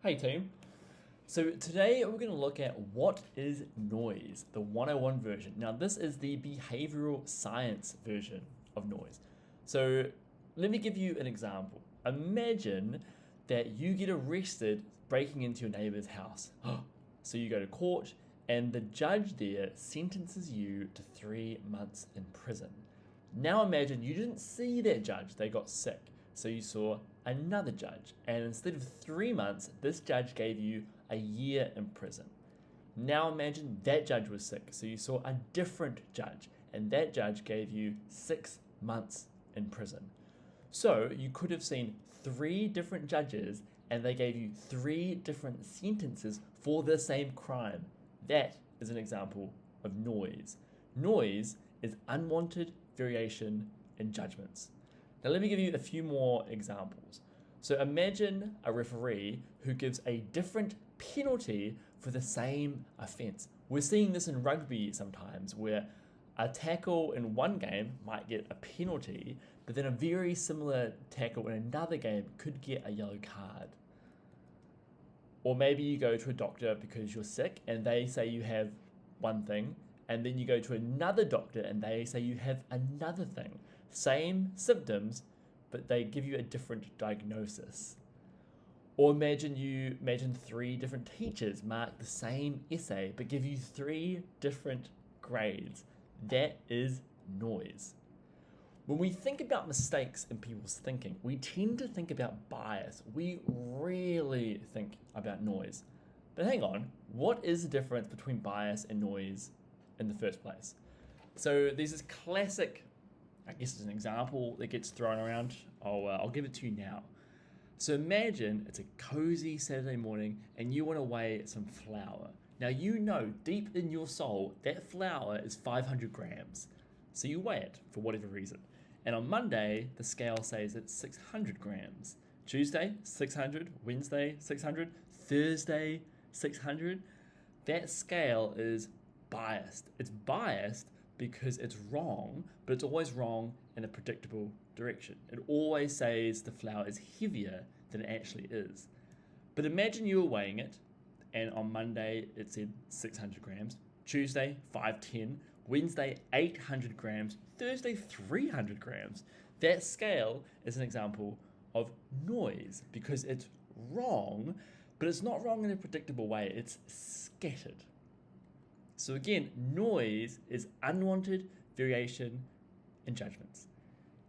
Hey team. So today we're going to look at what is noise, the 101 version. Now this is the behavioral science version of noise. So let me give you an example. Imagine that you get arrested breaking into your neighbor's house. So you go to court and the judge there sentences you to 3 months in prison. Now imagine you didn't see that judge, they got sick. So you saw another judge, and instead of 3 months, this judge gave you a year in prison. Now imagine that judge was sick, so you saw a different judge, and that judge gave you 6 months in prison. So you could have seen 3 different judges, and they gave you 3 different sentences for the same crime. That is an example of noise. Noise is unwanted variation in judgments. Now let me give you a few more examples. So imagine a referee who gives a different penalty for the same offence. We're seeing this in rugby sometimes where a tackle in one game might get a penalty, but then a very similar tackle in another game could get a yellow card. Or maybe you go to a doctor because you're sick and they say you have one thing, and then you go to another doctor and they say you have another thing. Same symptoms, but they give you a different diagnosis. Or imagine 3 different teachers mark the same essay but give you 3 different grades. That is noise. When we think about mistakes in people's thinking, we tend to think about bias. We rarely think about noise. But hang on, what is the difference between bias and noise in the first place? So there's this classic, I guess it's an example that gets thrown around. I'll give it to you now. So imagine it's a cozy Saturday morning and you want to weigh some flour. Now you know deep in your soul that flour is 500 grams. So you weigh it for whatever reason. And on Monday, the scale says it's 600 grams. Tuesday, 600. Wednesday, 600. Thursday, 600. That scale is biased. It's biased because it's wrong, but it's always wrong in a predictable direction. It always says the flour is heavier than it actually is. But imagine you were weighing it, and on Monday it said 600 grams, Tuesday 510, Wednesday 800 grams, Thursday 300 grams. That scale is an example of noise because it's wrong, but it's not wrong in a predictable way, it's scattered. So again, noise is unwanted variation in judgments.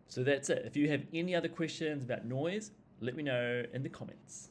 So that's it. If you have any other questions about noise, let me know in the comments.